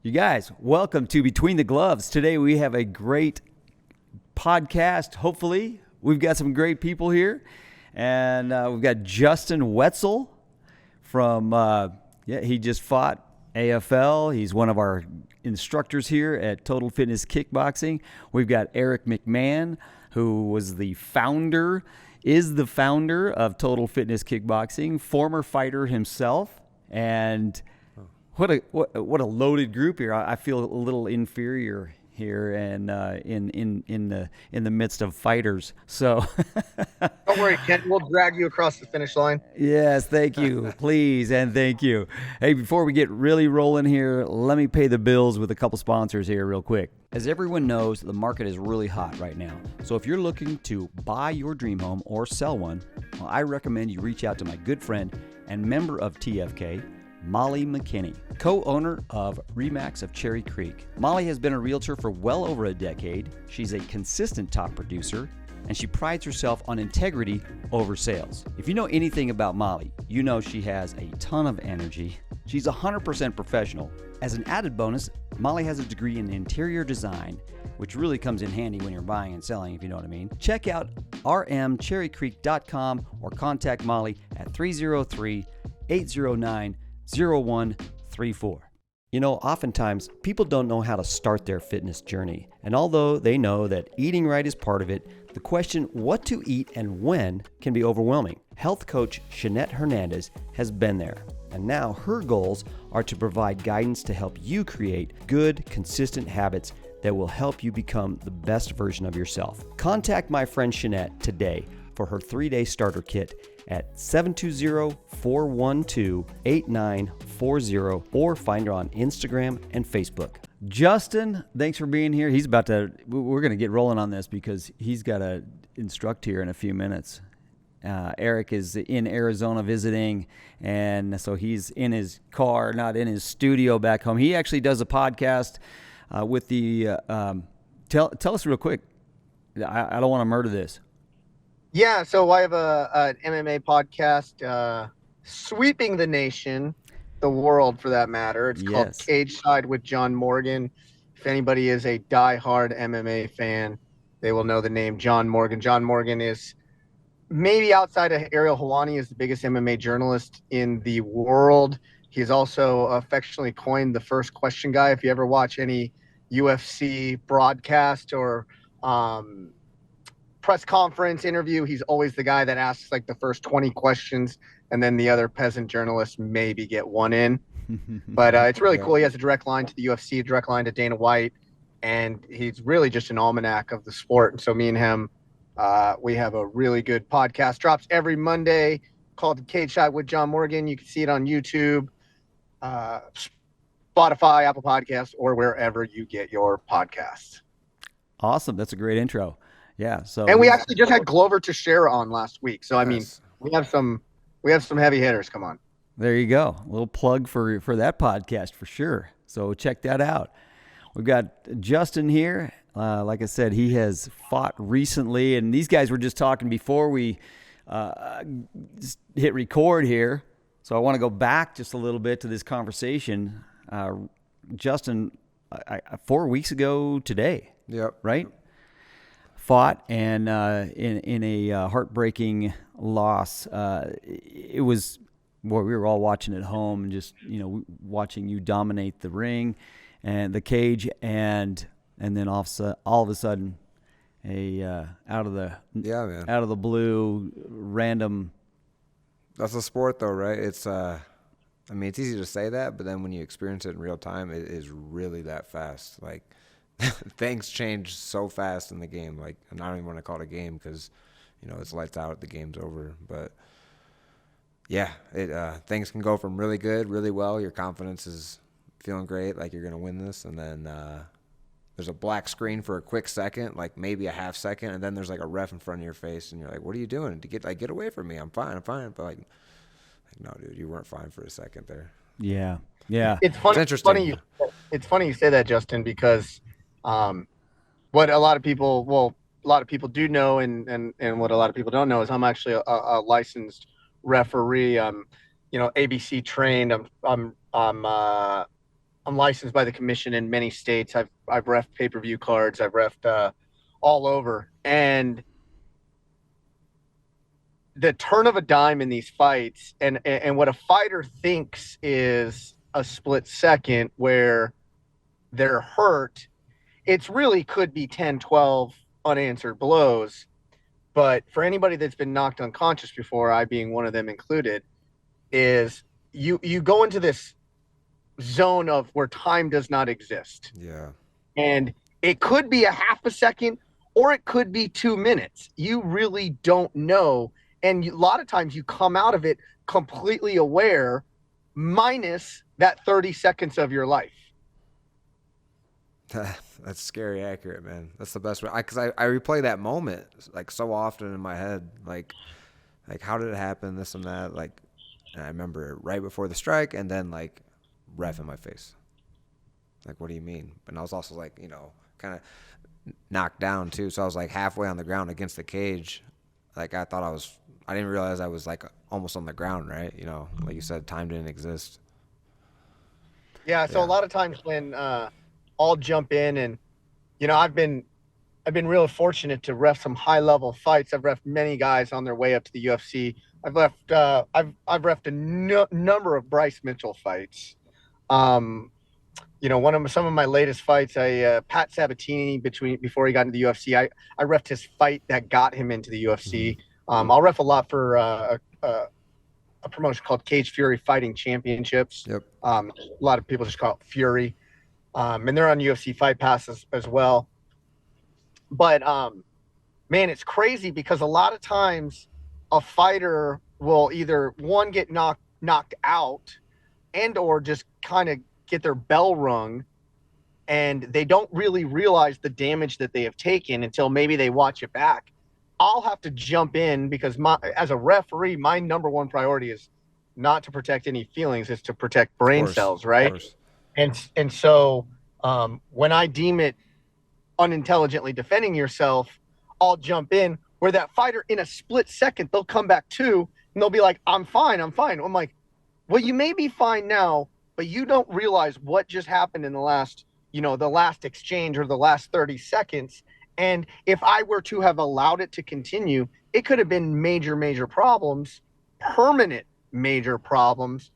You guys, welcome to Between the Gloves. Today we have a great podcast. Hopefully, we've got some great people here, and we've got Justin Wetzell from he just fought AFL. He's one of our instructors here at Total Fitness Kickboxing. We've got Eric McMahon, who was the founder of Total Fitness Kickboxing, former fighter himself, and what a loaded group here. I feel a little inferior here, and in the midst of fighters. So don't worry, Ken. We'll drag you across the finish line. Yes, thank you, please, and thank you. Hey, before we get really rolling here, let me pay the bills with a couple sponsors here real quick. As everyone knows, the market is really hot right now. So if you're looking to buy your dream home or sell one, well, I recommend you reach out to my good friend and member of TFK, Molly McKinney, co-owner of Remax of Cherry Creek. Molly has been a realtor for well over a decade. She's a consistent top producer, and she prides herself on integrity over sales. If you know anything about Molly, you know she has a ton of energy. She's 100% professional. As an added bonus, Molly has a degree in interior design, which really comes in handy when you're buying and selling, if you know what I mean. Check out rmcherrycreek.com or contact Molly at 303-809-0134. You know, oftentimes people don't know how to start their fitness journey. And although they know that eating right is part of it, the question what to eat and when can be overwhelming. Health coach Shanette Hernandez has been there. And now her goals are to provide guidance to help you create good, consistent habits that will help you become the best version of yourself. Contact my friend Shanette today for her 3-day starter kit at 720-412-8940 or find her on Instagram and Facebook. Justin, thanks for being here. We're going to get rolling on this because he's got to instruct here in a few minutes. Eric is in Arizona visiting, and so he's in his car, not in his studio back home. He actually does a podcast with the tell us real quick. I don't want to murder this. Yeah, so I have an MMA podcast sweeping the nation, the world for that matter. It's called Cage Side with John Morgan. If anybody is a diehard MMA fan, they will know the name John Morgan. John Morgan is maybe outside of Ariel Helwani is the biggest MMA journalist in the world. He's also affectionately coined the first question guy. If you ever watch any UFC broadcast or press conference interview, he's always the guy that asks like the first 20 questions, and then the other peasant journalists maybe get one in. But it's really cool. He has a direct line to the UFC, a direct line to Dana White, and he's really just an almanac of the sport. And so me and him, we have a really good podcast. Drops every Monday called The Cage Shot with John Morgan. You can see it on YouTube, Spotify, Apple Podcasts, or wherever you get your podcasts. Awesome. That's a great intro. Yeah. So, and we actually just had Glover Teixeira on last week. So, I mean, we have some heavy hitters. Come on. There you go. A little plug for that podcast for sure. So check that out. We've got Justin here. Like I said, he has fought recently, and these guys were just talking before we hit record here. So I want to go back just a little bit to this conversation. Justin, 4 weeks ago today. Yep. Right? Fought, and in a heartbreaking loss. It was, well, we were all watching at home and just, watching you dominate the ring and the cage, and then all of a sudden, out of the blue, random. That's a sport, though, right? It's it's easy to say that, but then when you experience it in real time, it is really that fast. Like, things change so fast in the game. Like, and I don't even want to call it a game because, it's lights out, the game's over. But yeah, things can go from really good, really well. Your confidence is feeling great, like you're gonna win this, and then there's a black screen for a quick second, like maybe a half second, and then there's like a ref in front of your face, and you're like, "What are you doing? Get away from me! I'm fine." But like, no, dude, you weren't fine for a second there. Yeah. It's funny. It's interesting. It's funny you say that, Justin, because what a lot of people do know, and what a lot of people don't know is I'm actually a licensed referee. I'm ABC trained. I'm I'm licensed by the commission in many states. I've ref pay-per-view cards. I've refed all over. And the turn of a dime in these fights, and what a fighter thinks is a split second where they're hurt, it's really could be 10, 12 unanswered blows. But for anybody that's been knocked unconscious before, I being one of them included, is you go into this zone of where time does not exist. Yeah. And it could be a half a second or it could be 2 minutes. You really don't know. And a lot of times you come out of it completely aware, minus that 30 seconds of your life. That's scary accurate, man. That's the best way. Because I replay that moment like so often in my head. Like how did it happen? This and that. Like, and I remember right before the strike, and then like ref in my face. Like, what do you mean? And I was also like, kind of knocked down too. So I was like halfway on the ground against the cage. Like I didn't realize I was like almost on the ground, right? Like you said, time didn't exist. Yeah. So a lot of times when I'll jump in, and I've been real fortunate to ref some high level fights. I've refed many guys on their way up to the UFC. I've refed a number of Bryce Mitchell fights. Some of my latest fights, Pat Sabatini before he got into the UFC, I refed his fight that got him into the UFC. I'll ref a lot for a promotion called Cage Fury Fighting Championships. Yep. A lot of people just call it Fury. And they're on UFC Fight Pass as well. But, man, it's crazy because a lot of times a fighter will either, one, get knocked out and or just kind of get their bell rung, and they don't really realize the damage that they have taken until maybe they watch it back. I'll have to jump in because as a referee, my number one priority is not to protect any feelings, it's to protect brain cells, right? And so when I deem it unintelligently defending yourself, I'll jump in where that fighter in a split second, they'll come back to, and they'll be like, I'm fine. I'm like, well, you may be fine now, but you don't realize what just happened in the last exchange or the last 30 seconds. And if I were to have allowed it to continue, it could have been major, major problems, permanent major problems.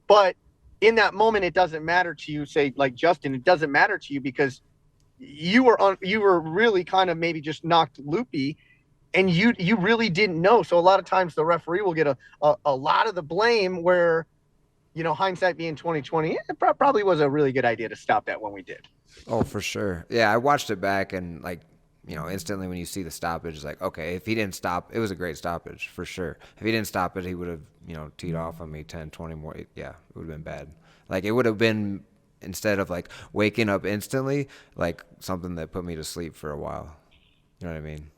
But in that moment, it doesn't matter to you, say like Justin, it doesn't matter to you because you were really kind of maybe just knocked loopy, and you really didn't know. So a lot of times the referee will get a lot of the blame where, hindsight being 2020, it probably was a really good idea to stop that when we did. Oh, for sure. Yeah, I watched it back, and instantly when you see the stoppage, it's like, okay, if he didn't stop, it was a great stoppage for sure. If he didn't stop it, he would have, teed off on me 10, 20 more. Yeah, it would have been bad. Like it would have been, instead of like waking up instantly, like something that put me to sleep for a while. You know what I mean?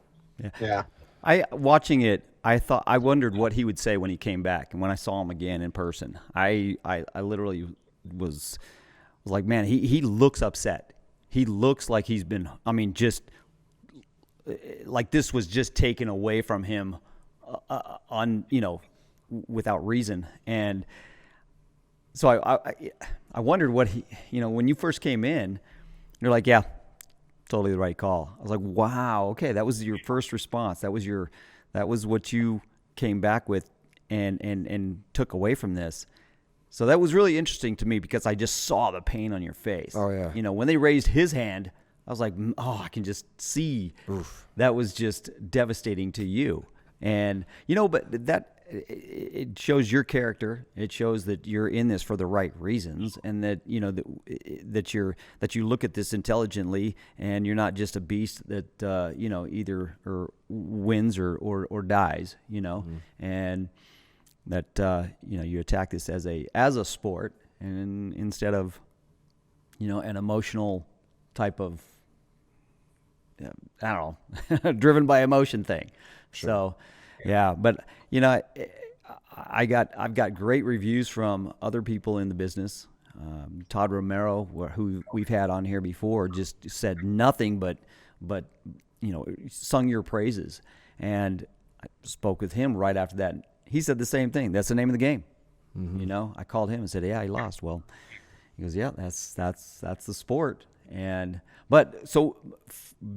Yeah. Watching it, I wondered what he would say when he came back, and when I saw him again in person, I literally was like, man, he looks upset. He looks like he's been, just like this was just taken away from him without reason. And so I wondered what he, when you first came in, you're like, yeah, totally the right call. I was like, wow, okay, that was your first response. That was what you came back with and took away from this. So that was really interesting to me because I just saw the pain on your face. Oh yeah. When they raised his hand, I was like, oh, I can just see. Oof. That was just devastating to you. And but that it shows your character. It shows that you're in this for the right reasons, and that that you look at this intelligently, and you're not just a beast that either or wins or dies. Mm-hmm. And that you attack this as a sport, and instead of an emotional type of I don't know driven by emotion thing. Sure. So yeah, but I've got great reviews from other people in the business. Todd Romero, who we've had on here before, just said nothing but sung your praises. And I spoke with him right after that. He said the same thing. That's the name of the game. Mm-hmm. I called him and said, yeah, he lost. Well, He goes, yeah, that's the sport. And but so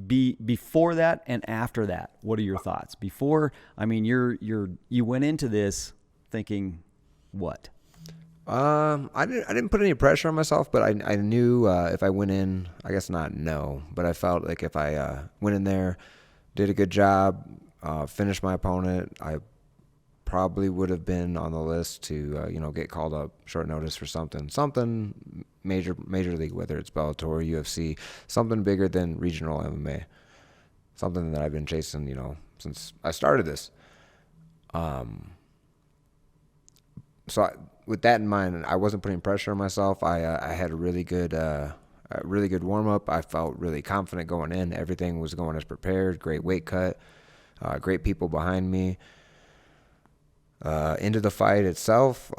before that and after that, what are your thoughts? Before, I mean, you went into this thinking what? I didn't put any pressure on myself, but I knew if I went in, I guess not no, but I felt like if I went in there, did a good job, finished my opponent, I probably would have been on the list to get called up short notice for something major league, whether it's Bellator, UFC, something bigger than regional MMA, something that I've been chasing since I started this. With that in mind, I wasn't putting pressure on myself. I had a really good warm up. I felt really confident going in. Everything was going as prepared. Great weight cut. Great people behind me. Into the fight itself,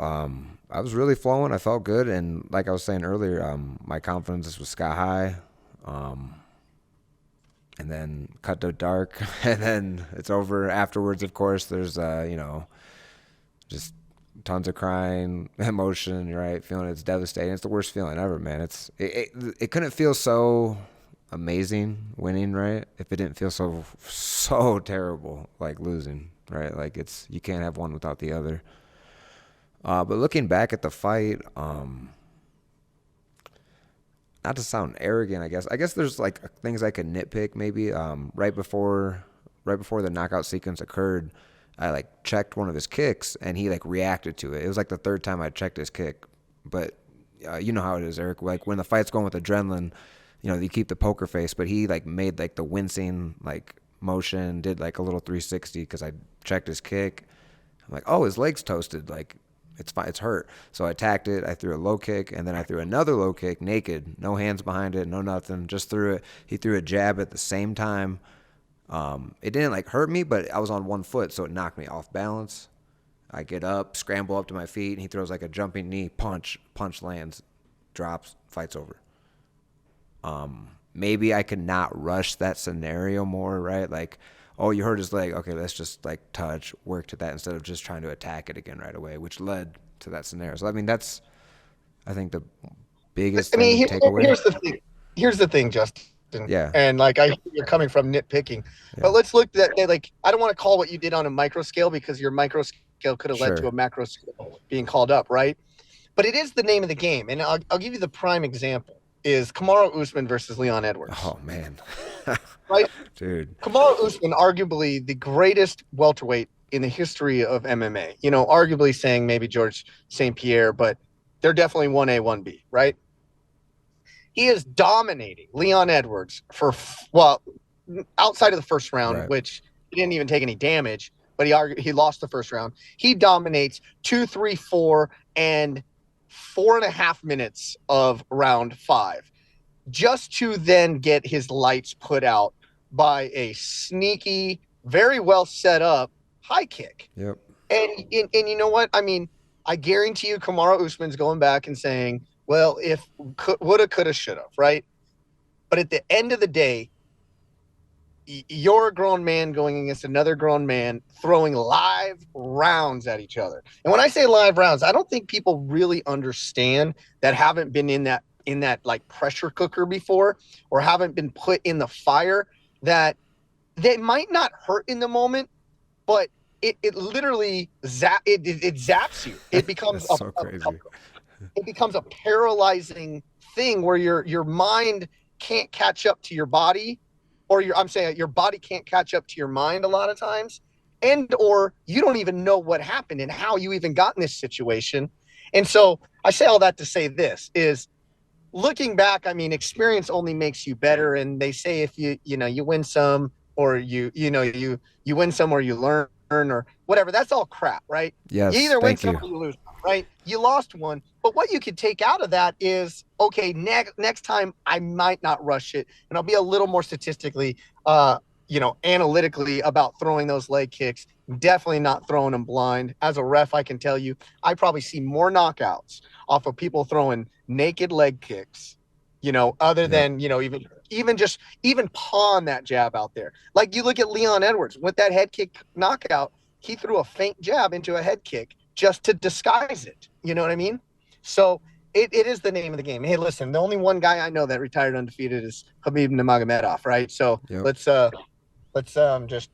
I was really flowing. I felt good, and like I was saying earlier, my confidence was sky high. And then cut to dark, and then it's over. Afterwards, of course, there's just tons of crying, emotion, right? Feeling it's devastating. It's the worst feeling ever, man. It couldn't feel so amazing winning, right? If it didn't feel so terrible, like losing, right? Like you can't have one without the other. But looking back at the fight, not to sound arrogant, I guess there's like things I could nitpick maybe. Right before the knockout sequence occurred, I like checked one of his kicks and he like reacted to it. It was like the third time I checked his kick, but you know how it is, Eric. Like when the fight's going with adrenaline, you keep the poker face, but he like made like the wincing like motion, did like a little 360 because I checked his kick. I'm like, oh, his leg's toasted. Like it's fine, it's hurt. So I attacked it. I threw a low kick and then I threw another low kick naked, no hands behind it, no nothing. Just threw it. He threw a jab at the same time. It didn't like hurt me, but I was on one foot, so it knocked me off balance. I get up, scramble up to my feet, and he throws like a jumping knee, punch lands, drops, fight's over. Maybe I could not rush that scenario more, right? Like, oh, you hurt his leg. Okay, let's just like touch, work to that instead of just trying to attack it again right away, which led to that scenario. So, I mean, that's, I think, the biggest takeaway. Here's the thing, Justin. Yeah. And like you're coming from nitpicking, but let's look at that. Like, I don't want to call what you did on a micro scale because your micro scale could have led to a macro scale being called up, right? But it is the name of the game. And I'll give you the prime example is Kamaru Usman versus Leon Edwards. Oh man. Right? Dude. Kamaru Usman, arguably the greatest welterweight in the history of MMA. Arguably saying maybe George St. Pierre, but they're definitely 1A, 1B, right? He is dominating Leon Edwards outside of the first round, right, which he didn't even take any damage, but he lost the first round. He dominates 2, 3, 4, and 4.5 minutes of round 5, just to then get his lights put out by a sneaky, very well set up high kick. Yep. And you know what? I mean, I guarantee you Kamaru Usman's going back and saying, well, if woulda, coulda, shoulda, right? But at the end of the day, you're a grown man going against another grown man throwing live rounds at each other. And when I say live rounds, I don't think people really understand that haven't been in that like pressure cooker before or haven't been put in the fire, that they might not hurt in the moment, but it literally zaps you. It becomes so crazy. It becomes a paralyzing thing where your mind can't catch up to your body, or your body can't catch up to your mind a lot of times, or you don't even know what happened and how you even got in this situation. And so I say all that to say this is, looking back, I mean, experience only makes you better. And they say if you win some, or you win some, or you learn or whatever, that's all crap, right? Yes. You either win some or you lose some, right? You lost one, but what you could take out of that is, okay, next time I might not rush it, and I'll be a little more statistically, analytically about throwing those leg kicks. Definitely not throwing them blind. As a ref, I can tell you, I probably see more knockouts off of people throwing naked leg kicks, other than, even pawn that jab out there. Like you look at Leon Edwards with that head kick knockout, he threw a feint jab into a head kick just to disguise it. You know what I mean? So it is the name of the game. Hey, listen, the only one guy I know that retired undefeated is Khabib Nurmagomedov, right? So Yep. let's just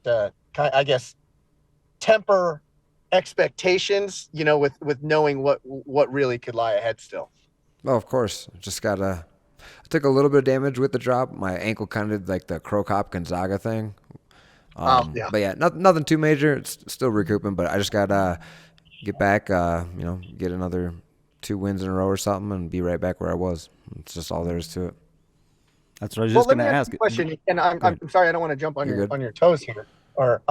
I guess temper expectations, with knowing what really could lie ahead still. Oh, of course. Just gotta. I took a little bit of damage with the drop. My ankle kind of did like the Crow Cop Gonzaga thing. Yeah. But yeah, nothing too major. It's still recouping, but I just gotta get back. Get another 2 wins in a row or something, and be right back where I was. It's just all there is to it. That's what I was just going to ask. You a question, and I'm sorry, I don't want to jump on your toes here, but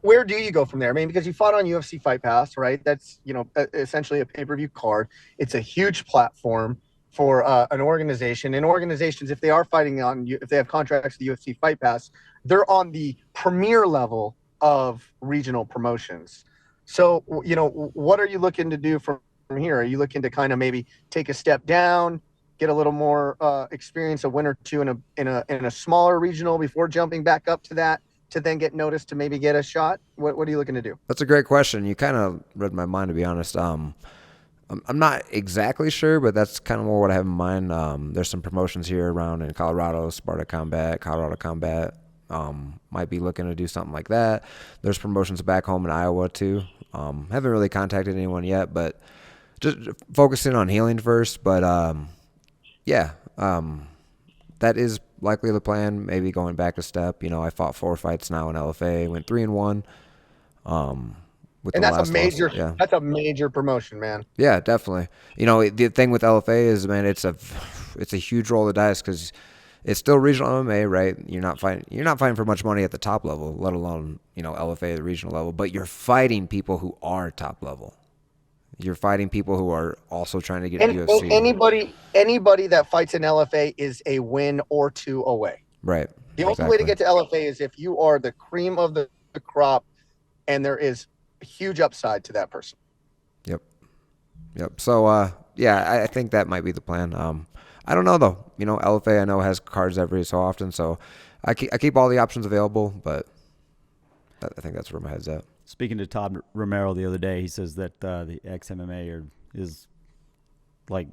where do you go from there? I mean, because you fought on UFC Fight Pass, right? That's essentially a pay-per-view card. It's a huge platform for an organization. And organizations, if they are fighting if they have contracts with UFC Fight Pass, they're on the premier level of regional promotions. So, what are you looking to do from here? Are you looking to kind of maybe take a step down, get a little more experience, a win or two in a smaller regional before jumping back up to that, to then get noticed to maybe get a shot? What are you looking to do? That's a great question. You kind of read my mind, to be honest. I'm not exactly sure, but that's kind of more what I have in mind. There's some promotions here around in Colorado, Sparta Combat, Colorado Combat. Might be looking to do something like that. There's promotions back home in Iowa too. Haven't really contacted anyone yet, but just focusing on healing first. But that is likely the plan. Maybe going back a step. I fought 4 fights now in LFA, went 3-1. And that's a major promotion, man. Yeah, definitely. The thing with LFA is, man, it's a huge roll of the dice because it's still regional MMA, right? You're not fighting for much money at the top level, let alone LFA at the regional level. But you're fighting people who are top level. You're fighting people who are also trying to get UFC. Anybody that fights in LFA is a win or 2 away. Right. The only way to get to LFA is if you are the cream of the crop, and there is huge upside to that person. Yep. So, I think that might be the plan. I don't know though. LFA I know has cards every so often, so I keep all the options available, but I think that's where my head's at. Speaking to Todd Romero the other day, he says that the ex-MMA is like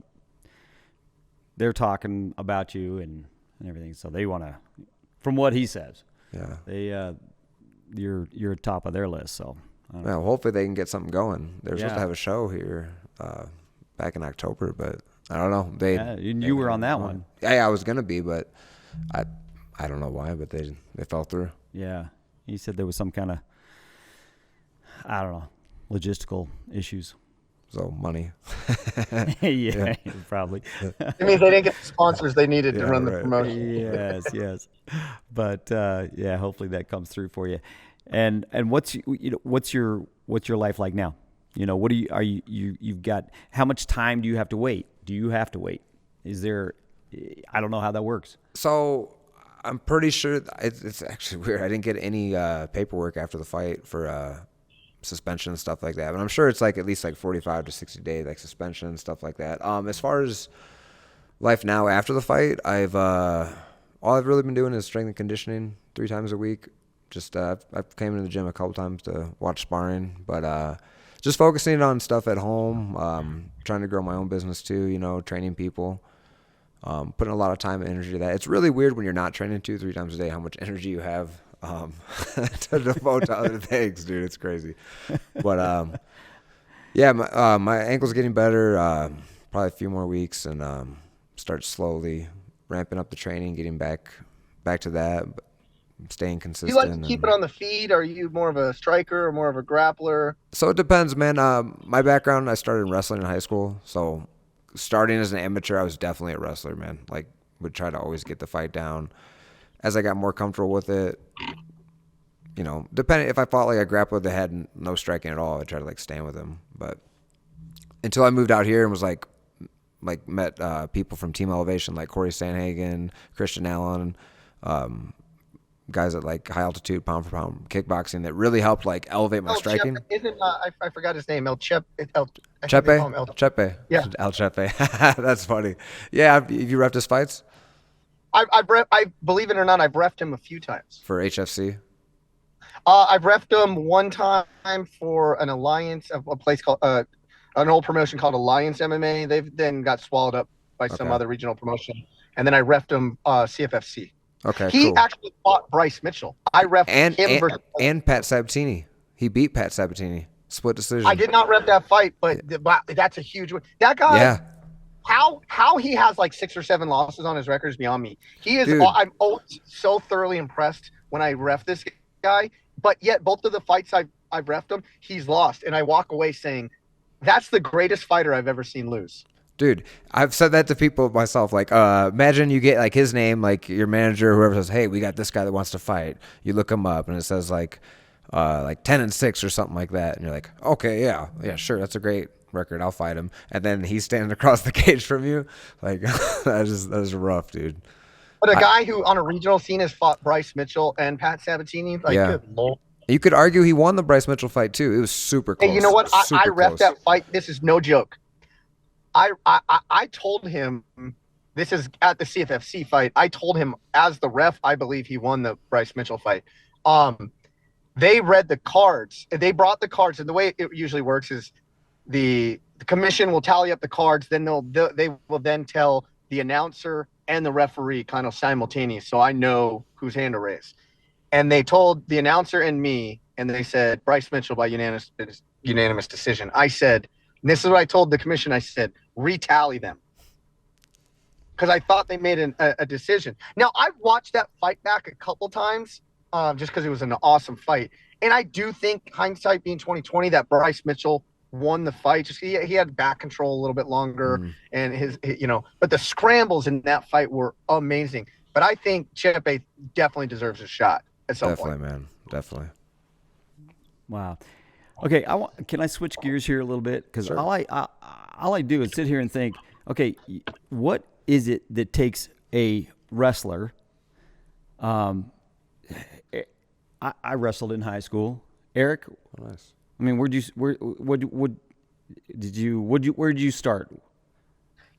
they're talking about you and everything, so they want to, from what he says, you're top of their list. So hopefully they can get something going. They're supposed to have a show here back in October, but I don't know. You were on that one. Yeah, I was gonna be, but I don't know why, but they fell through. Yeah, he said there was some kind of, I don't know, logistical issues. So money. yeah, probably. I mean, they didn't get the sponsors they needed to run the promotion. Yes. But hopefully that comes through for you. And what's your life like now? What you've got, how much time do you have to wait? Do you have to wait? Is there, I don't know how that works. So I'm pretty sure it's actually weird. I didn't get any paperwork after the fight for suspension and stuff like that. But I'm sure it's like at least like 45 to 60 day like suspension and stuff like that. As far as life now after the fight, all I've really been doing is strength and conditioning 3 times a week. Just I've came into the gym a couple times to watch sparring, but just focusing on stuff at home, trying to grow my own business too, training people, putting a lot of time and energy to that. It's really weird when you're not training 2-3 times a day, how much energy you have to devote to other things, dude. It's crazy. But my ankle's getting better, probably a few more weeks, and start slowly ramping up the training, getting back to that, but staying consistent. You like to keep it on the feet? Are you more of a striker or more of a grappler? So it depends, man. My background, I started in wrestling in high school. So starting as an amateur, I was definitely a wrestler, man. Like, would try to always get the fight down. As I got more comfortable with it, depending if I fought like a grappler that had no striking at all, I'd try to like stand with him. But until I moved out here and was like met people from Team Elevation like Corey Sanhagen, Christian Allen, guys at like high altitude pound for pound kickboxing that really helped like elevate my striking. I forgot his name. Chepe. Chepe. Yeah. El Chepe. That's funny. Yeah. Have you repped his fights? I believe it or not, I've reffed him a few times. For HFC? I've reffed him one time for an alliance of a place called an old promotion called Alliance MMA. They've then got swallowed up by some other regional promotion. And then I refed him CFFC. Okay, he cool. actually fought Bryce Mitchell. I refed him and Pat Sabatini. He beat Pat Sabatini. Split decision. I did not rep that fight, but that's a huge one. That guy, yeah. How he has like 6 or 7 losses on his record is beyond me. He is. Dude. I'm always so thoroughly impressed when I ref this guy, but yet both of the fights I've refed him, he's lost, and I walk away saying, that's the greatest fighter I've ever seen lose. Dude, I've said that to people myself. Like, imagine you get like his name, like your manager, whoever says, "Hey, we got this guy that wants to fight." You look him up, and it says like 10-6 or something like that, and you're like, "Okay, yeah, sure, that's a great record. I'll fight him." And then he's standing across the cage from you, like that is rough, dude. But a guy who on a regional scene has fought Bryce Mitchell and Pat Sabatini, like, good Lord. You could argue he won the Bryce Mitchell fight too. It was super close. Hey, you know what? I ref that fight. This is no joke. I told him, this is at the CFFC fight. I told him as the ref, I believe he won the Bryce Mitchell fight. They read the cards. They brought the cards, and the way it usually works is the commission will tally up the cards. Then they will then tell the announcer and the referee kind of simultaneous, so I know whose hand to raise. And they told the announcer and me, and they said Bryce Mitchell by unanimous decision. I said, and this is what I told the commission. I said, retally them, because I thought they made a decision. Now, I've watched that fight back a couple times, just because it was an awesome fight. And I do think, hindsight being 2020, that Bryce Mitchell won the fight. Just he had back control a little bit longer, and but the scrambles in that fight were amazing. But I think Chepe definitely deserves a shot at some point. Definitely, man. Definitely. Wow. Okay, can I switch gears here a little bit? Because sure. all I do is sit here and think, okay, what is it that takes a wrestler? I wrestled in high school. Eric, nice. I mean, where did you start?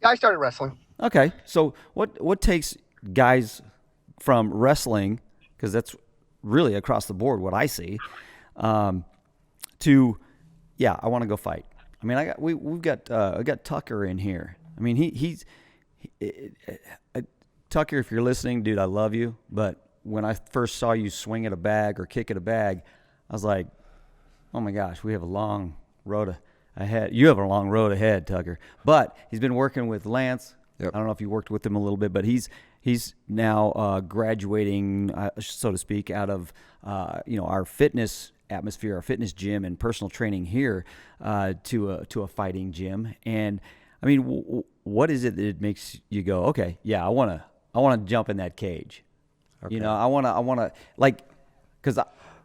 Yeah, I started wrestling. Okay, so what takes guys from wrestling, because that's really across the board what I see, to, I want to go fight. I mean, I got Tucker in here. I mean, he's Tucker, if you're listening, dude, I love you. But when I first saw you swing at a bag or kick at a bag, I was like, oh my gosh, we have a long road ahead. You have a long road ahead, Tucker. But he's been working with Lance. Yep. I don't know if you worked with him a little bit, but he's now graduating, so to speak, out of our fitness atmosphere, our fitness gym and personal training here to a fighting gym. And I mean, what is it that makes you go, okay, yeah, I want to jump in that cage. Okay. I want to like, because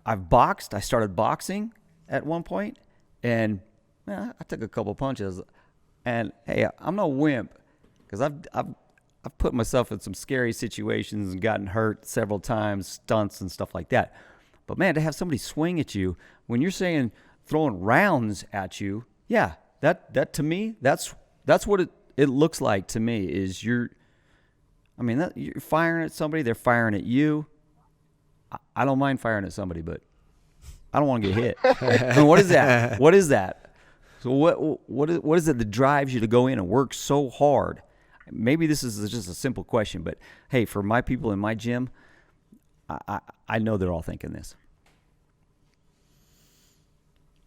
I've boxed. I started boxing at one point, and I took a couple punches, and hey, I'm no wimp, because I've put myself in some scary situations and gotten hurt several times, stunts and stuff like that. But man, to have somebody swing at you when you're saying throwing rounds at you, that to me, that's what it looks like to me. Is you're firing at somebody, they're firing at you. I don't mind firing at somebody, but I don't want to get hit. I mean, what is that? What is that? So what is it that drives you to go in and work so hard? Maybe this is just a simple question, but hey, for my people in my gym, I know they're all thinking this.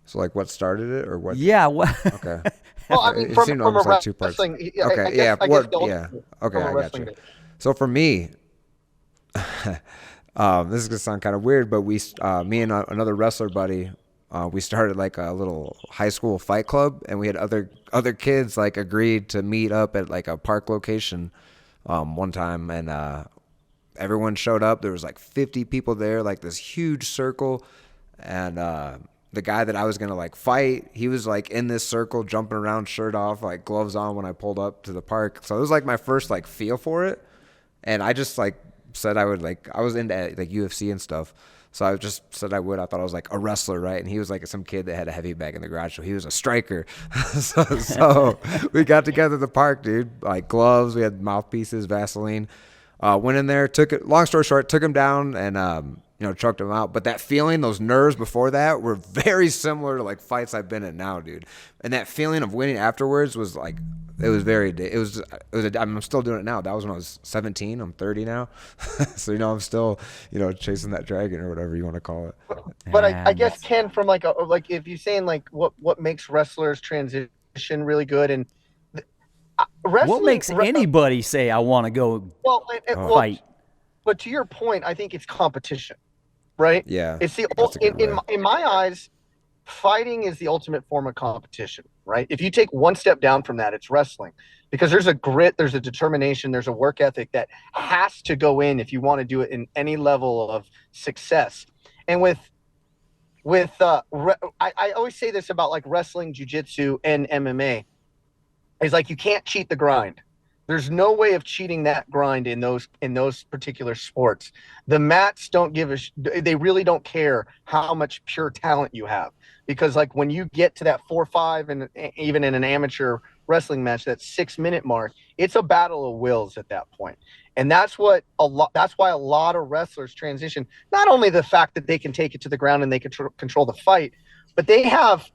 So, like, what started it, or what? Yeah. What? Okay. Well, I mean, from a like 2 parts. Okay. I got you. So for me, this is gonna sound kind of weird, but me and another wrestler buddy, we started like a little high school fight club, and we had other kids like agreed to meet up at like a park location one time, and everyone showed up. There was like 50 people there, like this huge circle, and the guy that I was gonna like fight, he was like in this circle jumping around, shirt off, like gloves on when I pulled up to the park. So it was like my first like feel for it, and I just like said I would, like, I was into like UFC and stuff. So I just said I would. I thought I was like a wrestler, right? And he was like some kid that had a heavy bag in the garage, so he was a striker. so we got together at the park, dude. Like gloves, we had mouthpieces, Vaseline. Went in there, took it. Long story short, took him down, and choked him out. But that feeling, those nerves before that were very similar to like fights I've been in now, dude. And that feeling of winning afterwards was like, I'm still doing it now. That was when I was 17. I'm 30 now. So, I'm still, chasing that dragon or whatever you want to call it. But I guess, Ken, from like if you're saying like what makes wrestlers transition really good, and wrestling, what makes anybody say I want to go fight? But to your point, I think it's competition, right? Yeah. It's in my eyes, fighting is the ultimate form of competition, right? If you take one step down from that, it's wrestling, because there's a grit, there's a determination, there's a work ethic that has to go in if you want to do it in any level of success. And I always say this about like wrestling, jiu-jitsu, and MMA. It's like you can't cheat the grind. There's no way of cheating that grind in those particular sports. The mats don't they really don't care how much pure talent you have, because like when you get to that 4-5 and even in an amateur wrestling match, that 6-minute mark, it's a battle of wills at that point. And that's why a lot of wrestlers transition. Not only the fact that they can take it to the ground and they can control the fight, but they have,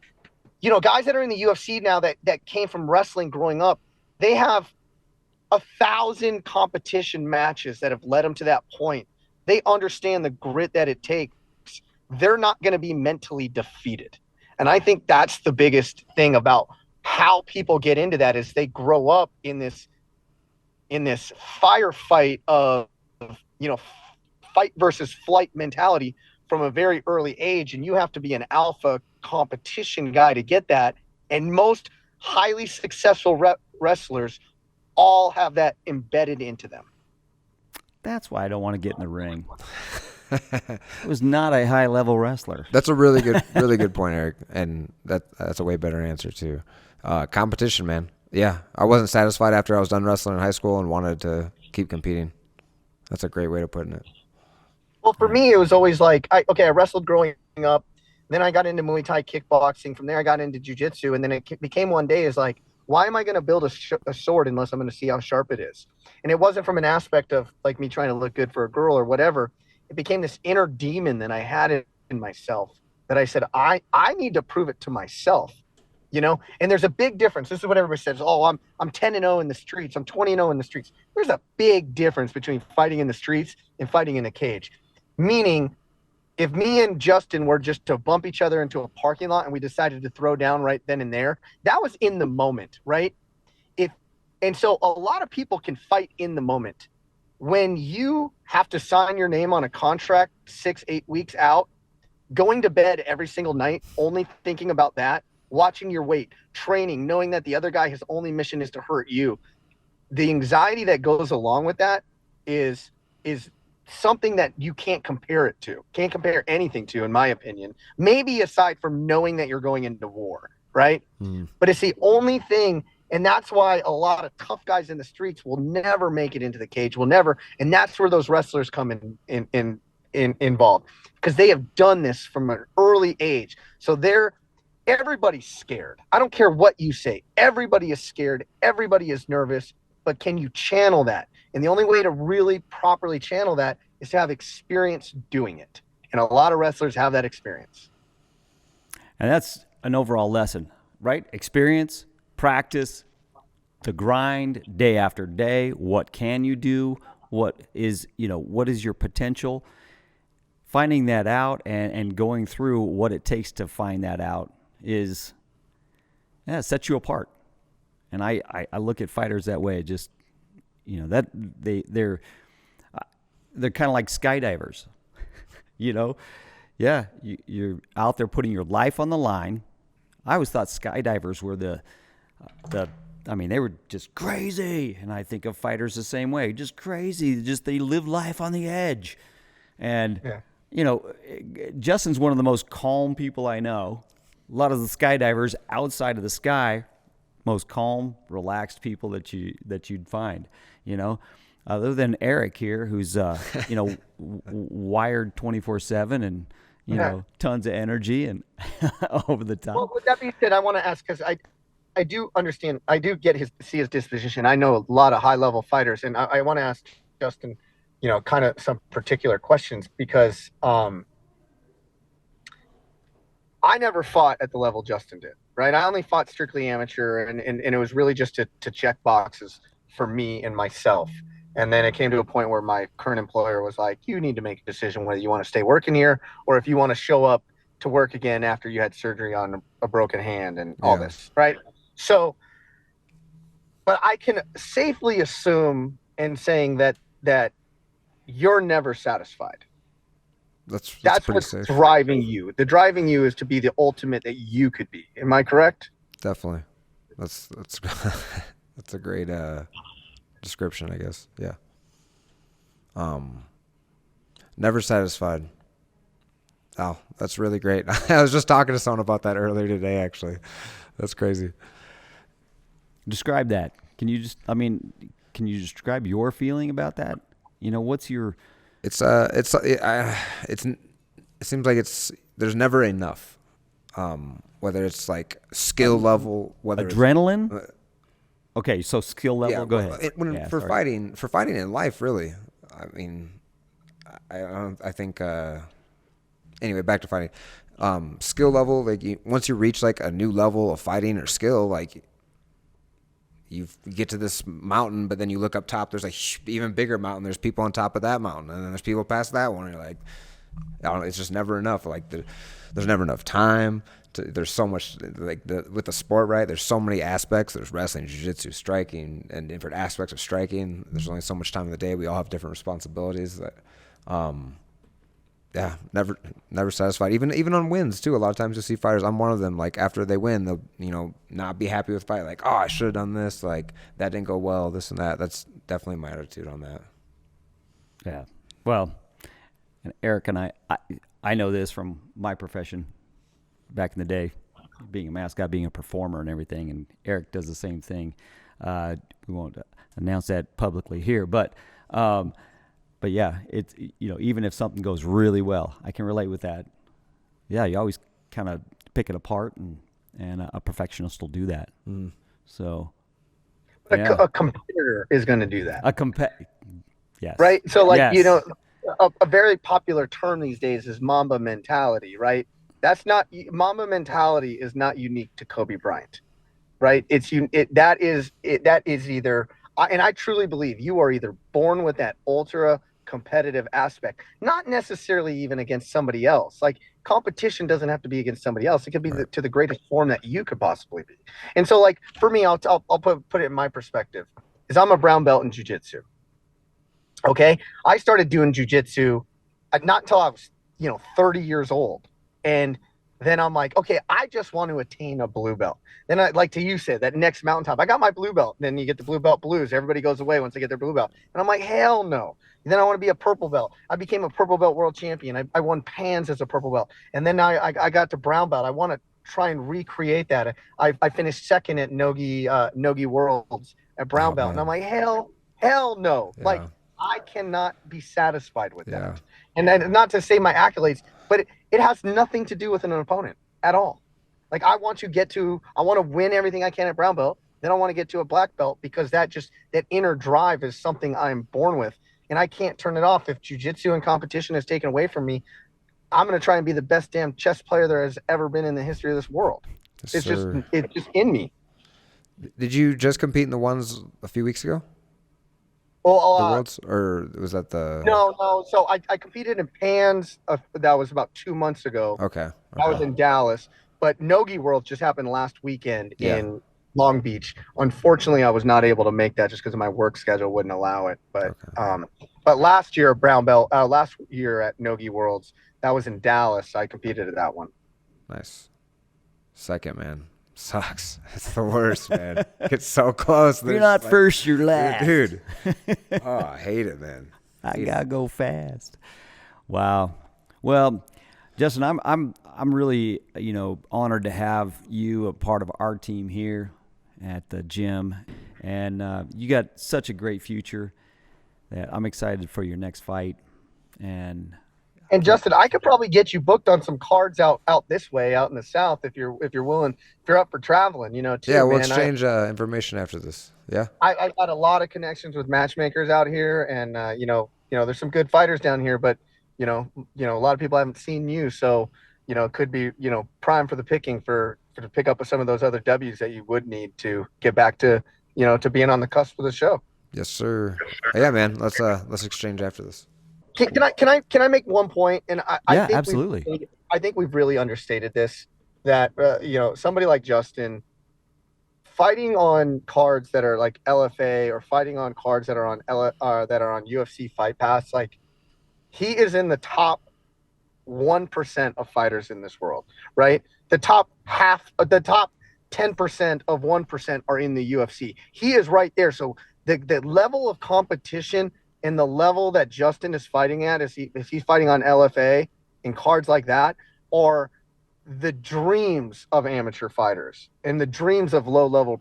guys that are in the UFC now that came from wrestling growing up, they have 1,000 competition matches that have led them to that point. They understand the grit that it takes. They're not going to be mentally defeated. And I think that's the biggest thing about how people get into that, is they grow up in this firefight of, fight versus flight mentality from a very early age. And you have to be an alpha competition guy to get that. And most highly successful wrestlers all have that embedded into them. That's why I don't want to get in the ring. I was not a high level wrestler. That's a really good point, Eric, and that's a way better answer too. Competition, man. Yeah, I wasn't satisfied after I was done wrestling in high school and wanted to keep competing. That's a great way of putting it. Well, for me, it was always like, I wrestled growing up. Then I got into Muay Thai kickboxing. From there, I got into jiu-jitsu. And then it became one day is like, why am I going to build a sword unless I'm going to see how sharp it is? And it wasn't from an aspect of like me trying to look good for a girl or whatever. It became this inner demon that I had in myself that I said, I need to prove it to myself, And there's a big difference. This is what everybody says. Oh, I'm 10-0 in the streets. I'm 20-0 in the streets. There's a big difference between fighting in the streets and fighting in a cage. Meaning, if me and Justin were just to bump each other into a parking lot and we decided to throw down right then and there, that was in the moment, right? And so a lot of people can fight in the moment. When you have to sign your name on a contract 6-8 weeks out, going to bed every single night, only thinking about that, watching your weight, training, knowing that the other guy, his only mission is to hurt you. The anxiety that goes along with that is something that you can't compare anything to, in my opinion, maybe aside from knowing that you're going into war, right? But it's the only thing. And that's why a lot of tough guys in the streets will never make it into the cage, and that's where those wrestlers come involved, because they have done this from an early age. So everybody's scared. I don't care what you say. Everybody is scared. Everybody is nervous. But can you channel that? And the only way to really properly channel that is to have experience doing it. And a lot of wrestlers have that experience. And that's an overall lesson, right? Experience, practice, the grind day after day. What can you do? What is your potential? Finding that out and going through what it takes to find that out sets you apart. And I look at fighters that way. Just, that they're kind of like skydivers, Yeah, you're out there putting your life on the line. I always thought skydivers were they were just crazy. And I think of fighters the same way, just crazy. They live life on the edge. And, Justin's one of the most calm people I know. A lot of the skydivers outside of the sky, most calm, relaxed people that you'd find, other than Eric here, who's, wired 24/7 and, tons of energy and over the top. Well, with that being said, I want to ask, because I do understand, I do see his disposition. I know a lot of high level fighters, and I want to ask Justin, kind of some particular questions, because I never fought at the level Justin did, right? I only fought strictly amateur, and it was really just to check boxes for me and myself. And then it came to a point where my current employer was like, you need to make a decision whether you want to stay working here or if you want to show up to work again after you had surgery on a broken hand and all this, right? So, but I can safely assume in saying that you're never satisfied. That's what's safe. driving you. The driving you is to be the ultimate that you could be. Am I correct? Definitely. That's that's a great description, I guess. Yeah. Never satisfied. Oh, that's really great. I was just talking to someone about that earlier today, actually. That's crazy. Describe that. Can you describe your feeling about that? What's your... It seems like there's never enough. Whether it's like skill level, whether adrenaline. Okay, so skill level. Yeah, go ahead. For fighting in life, really. I mean, I think. Anyway, back to fighting. Skill level, like once you reach like a new level of fighting or skill, like you get to this mountain, but then you look up top, there's a even bigger mountain. There's people on top of that mountain, and then there's people past that one. And you're like, I don't know, it's just never enough. Like there's never enough time. There's so much, like with the sport, right? There's so many aspects. There's wrestling, jiu-jitsu, striking, and different aspects of striking. There's only so much time in the day. We all have different responsibilities. That, yeah, never satisfied. Even on wins too. A lot of times you see fighters. I'm one of them. Like after they win, they'll not be happy with the fight. Like, oh, I should have done this. Like that didn't go well. This and that. That's definitely my attitude on that. Yeah. Well, and Eric and I know this from my profession back in the day, being a mascot, being a performer and everything. And Eric does the same thing. We won't announce that publicly here, but yeah, it's, even if something goes really well, I can relate with that. Yeah, you always kind of pick it apart, and a perfectionist will do that. So, a competitor is going to do that. Yes. Right. So, like, yes. A very popular term these days is Mamba Mentality, right? Mamba Mentality is not unique to Kobe Bryant, right? That is either, and I truly believe you are either born with that ultra competitive aspect, not necessarily even against somebody else. Like competition doesn't have to be against somebody else. It could be to the greatest form that you could possibly be. And so, like, for me, I'll put it in my perspective, is I'm a brown belt in jiu-jitsu. Okay. I started doing jiu-jitsu not until I was, 30 years old. And then I'm like, okay, I just want to attain a blue belt. Then you said, that next mountaintop, I got my blue belt. Then you get the blue belt blues. Everybody goes away once they get their blue belt. And I'm like, hell no. And then I want to be a purple belt. I became a purple belt world champion. I won pans as a purple belt. And then I got to brown belt. I want to try and recreate that. I finished second at Nogi Worlds at brown belt. Man. And I'm like, hell no. Yeah. Like, I cannot be satisfied with that. And then, not to say my accolades, but it has nothing to do with an opponent at all. Like, I want to win everything I can at brown belt. Then I want to get to a black belt, because that inner drive is something I'm born with. And I can't turn it off. If jiu-jitsu and competition is taken away from me, I'm going to try and be the best damn chess player there has ever been in the history of this world. Yes, it's just in me. Did you just compete in the ones a few weeks ago? Well, the Worlds, or was that the... No. So I competed in pans. That was about 2 months ago. Okay. I was in Dallas. But Nogi Worlds just happened last weekend in Long Beach. Unfortunately, I was not able to make that just because my work schedule wouldn't allow it. But but last year, last year at Nogi Worlds, that was in Dallas. I competed at that one. Nice. Second, man. Sucks. It's the worst, man. It's so close. You're not first, you're last. Dude. Oh, I hate it, man. I gotta go fast. Wow. Well, Justin, I'm really, honored to have you a part of our team here at the gym. And you got such a great future that I'm excited for your next fight. And Justin, I could probably get you booked on some cards out this way, out in the South, if you're willing, if you're up for traveling, too. Yeah, we'll exchange information after this. Yeah. I've got a lot of connections with matchmakers out here, and there's some good fighters down here, but a lot of people haven't seen you, so it could be prime for the picking for to pick up some of those other W's that you would need to get back to to being on the cusp of the show. Yes, sir. Yeah, man. Let's exchange after this. Can I make one point? And I think absolutely. I think we've really understated this. That somebody like Justin fighting on cards that are like LFA or fighting on cards that are on UFC Fight Pass, like he is in the top 1% of fighters in this world, right? The top 10% of 1% are in the UFC. He is right there. So the level of competition and the level that Justin is fighting at, as he's fighting on LFA and cards like that, are the dreams of amateur fighters and the dreams of low-level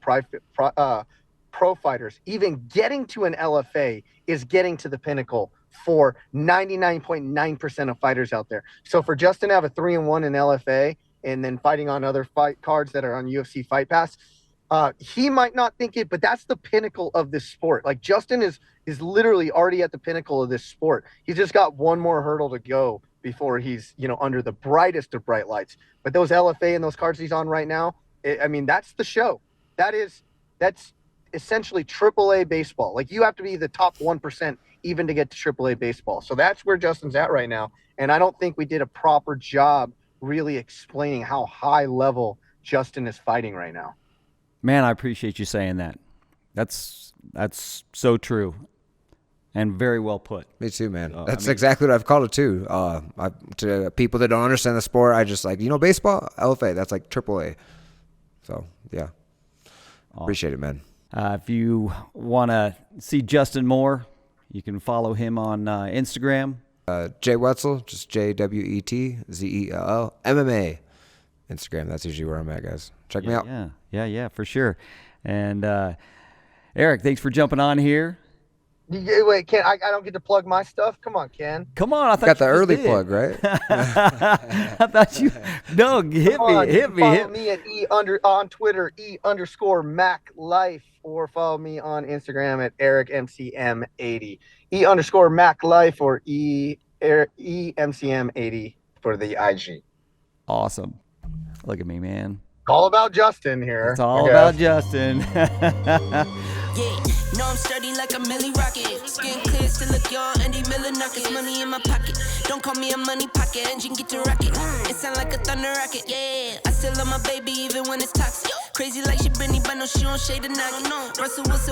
pro fighters. Even getting to an LFA is getting to the pinnacle for 99.9% of fighters out there. So for Justin to have a 3-1 in LFA and then fighting on other fight cards that are on UFC Fight Pass, he might not think it, but that's the pinnacle of this sport. Like Justin is literally already at the pinnacle of this sport. He's just got one more hurdle to go before he's under the brightest of bright lights. But those LFA and those cards he's on right now, that's the show. That's essentially AAA baseball. Like you have to be the top 1% even to get to AAA baseball. So that's where Justin's at right now. And I don't think we did a proper job really explaining how high level Justin is fighting right now. Man, I appreciate you saying that. That's so true. And very well put. Me too, man. That's exactly what I've called it too. To people that don't understand the sport, I just baseball, LFA, that's like AAA. So yeah, appreciate it, man. If you want to see Justin more, you can follow him on Instagram. Jay Wetzell, just JWETZELL MMA. Instagram. That's usually where I'm at, guys. Check me out. Yeah, for sure. And Eric, thanks for jumping on here. Wait, Ken, I don't get to plug my stuff? Come on, Ken. Come on, I thought you got the you early did. plug, right? I thought you. No, hit me. Follow me at on Twitter @E_MacLife, or follow me on Instagram at EricMCM80. _MacLife or EMCM80 for the IG. Awesome. Look at me, man. All about Justin here. It's all about Justin. Yeah, no, I'm sturdy like a Millie Rocket. Skin clear, still look young, Andy Miller knockers. Money in my pocket. Don't call me a money pocket. Engine get to rocket. It sound like a thunder rocket. Yeah, I still love my baby even when it's toxic. Crazy like she Britney, but no, she don't shade the noggin. Russell Wilson.